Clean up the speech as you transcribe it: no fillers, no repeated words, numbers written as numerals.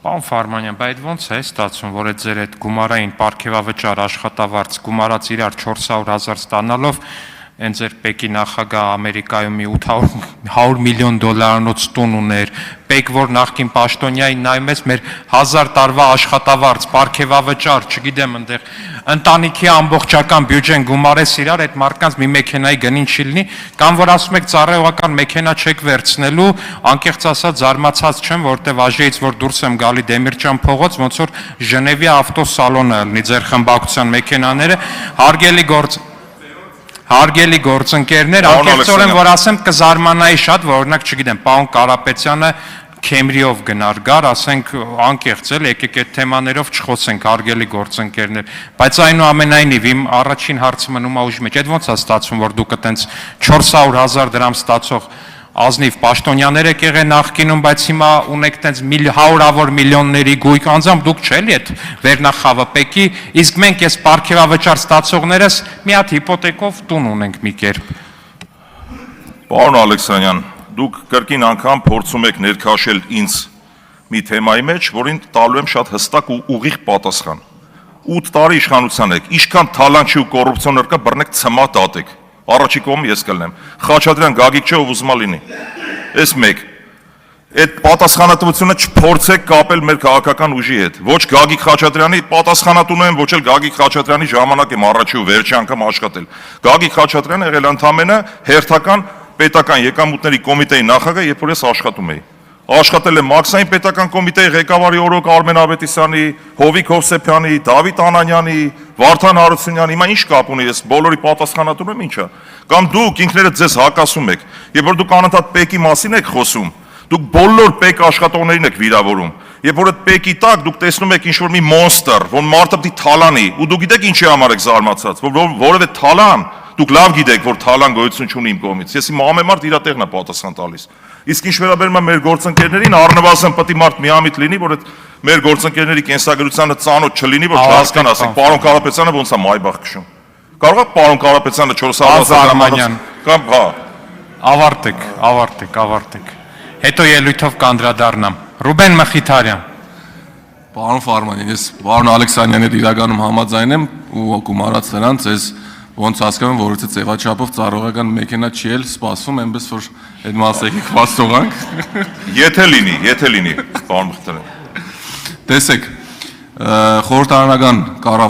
Պարոն Ֆարմանյան, բայց ոնց է ստացվում, որ այդ ձեր այդ գումարային պարգևավճար աշխատավարձ գումարած իրար 400,000 ստանալով այն ձեր Պեկի նախագահ Ամերիկայում մի 800 միլիոն դոլարանոց տուն ուներ, Պեկ, որ նախկին պաշտոնյային նայում ես մեր 1000 տարվա աշխատավարձ, պարգևավճար, չգիտեմ, այնտեղ ընտանիքի ամբողջական բյուջեն գումարես իրար, այդ մարդկանց մի մեքենայի գնին չի լինի, կամ որ ասում եք ծառայողական մեքենա չեք վերցնելու, անկեղծ ասած զարմացած չեմ, որտեվ Աժեից որ դուրս եմ գալի Դեմիրճան փողոց, ոնց որ Ժնևի ավտոսալոնը լինի ձեր խմբակցության մեքենաները, Հարգելի գործընկերներ, անկեղծորեն որ ասեմ կզարմանայի շատ, որ օրինակ չգիտեմ, պարոն Կարապետյանը Քեմրիով գնար գար, ասենք անկեղծ էլ, եկեք այդ թեմաներով չխոսենք, հարգելի գործընկերներ, բայց այնուամենայնիվ իմ առաջին հարցը մնում է ուժի մեջ, այդ ոնց է ստացվում, որ դուք այտենց 400,000 դրամ ստացող ազնիվ պաշտոնյաներ եք եղել նախկինում, բայց հիմա ունեք տենց հարյուրավոր միլիոնների գույք, անձամբ դուք չէ՞ էդ վերնախավը Պեկի, իսկ մենք այս պարգևավճար ստացողներս մի հատ հիպոթեկով տուն ունենք մի կերպ։ Պարոն Ալեքսանյան, դուք կրկին անգամ փորձում եք ներքաշել ինձ մի թեմայի մեջ, որին տալու եմ շատ հստակ ու ուղիղ պատասխան։ 8 տարի իշխանության եք, ինչքան թալանչի ու կոռուպցիոներ կա, բռնեք ցմա դատեք։ Առաջի կողմը ես կլնեմ։ Խաչատրյան Գագիկ չէ, ով ուզում է լինի։ Էս մեկ։ Այդ պատասխանատվությունը չփորձեք կապել մեր քաղաքական ուժի հետ։ Ոչ Գագիկ Խաչատրյանի պատասխանատուն եմ, ոչ էլ Գագիկ Խաչատրյանի ժամանակ եմ առաջի ու վերջի անգամ աշխատել։ Գագիկ Խաչատրյանը եղել ընդամենը հերթական պետական եկամուտների կոմիտեի նախագահ, երբ որ ես աշխատում էի։ Աշխատել եմ Մաքսային պետական կոմիտեի ղեկավարի օրոք Արմեն Ավետիսյանի, Հովիկ Հովսեփյանի, Դավիթ Անանյանի, Վարդան Հարությունյանի, հիմա ինչ կապ ունի, ես բոլորի պատասխանատուն եմ, ինչա։ Կամ դուք ինքներդ ձեզ հակասում եք, երբ որ դուք անընդհատ Պեկի մասին եք խոսում, դուք բոլոր Պեկ աշխատողներին եք վիրավորում։ Երբ որ այդ Պեկի տակ դուք տեսնում եք ինչ-որ մի մոնստր, որ մարդը պիտի թալանի, ու դուք գիտեք ինչի համար եք զարմացած, որ որևէ թալան, դուք լավ գիտեք, որ թալան գոյություն չունի իմ կողմից։ Ես իմ ամեն մարդ իր տեղն է պատասխան տալիս։ Իսկ ինչ վերաբերում է մեր գործընկերներին, առնվազն պետք է մարդ միամիտ լինի, որ այդ մեր գործընկերների կենսագրությանը ծանոթ չլինի, որ չհասկանա, ասենք պարոն Կարապետյանը ոնց է Մայբախ քշում։ Կարող է պարոն Կարապետյանը 400,000 կամ հա։ Ավարտեք։ Հետո ելույթով կանդրադառնամ։ Ռուբեն Մխիթարյան։ Պարոն Ֆարմանյան, ես պարոն Ալեքսանյանի հետ իրականում համաձայն եմ ու գումարած նրանց ես ոնց հասկանում, որ եթե ձևաչափով ծառայողական մեքենա չի էլ սպասվում, այնպես որ այդ մասը քված թողանք։ Եթե լինի, պարոն Մխիթարյան։ Տեսեք, խորհրդարանական կառավարությունը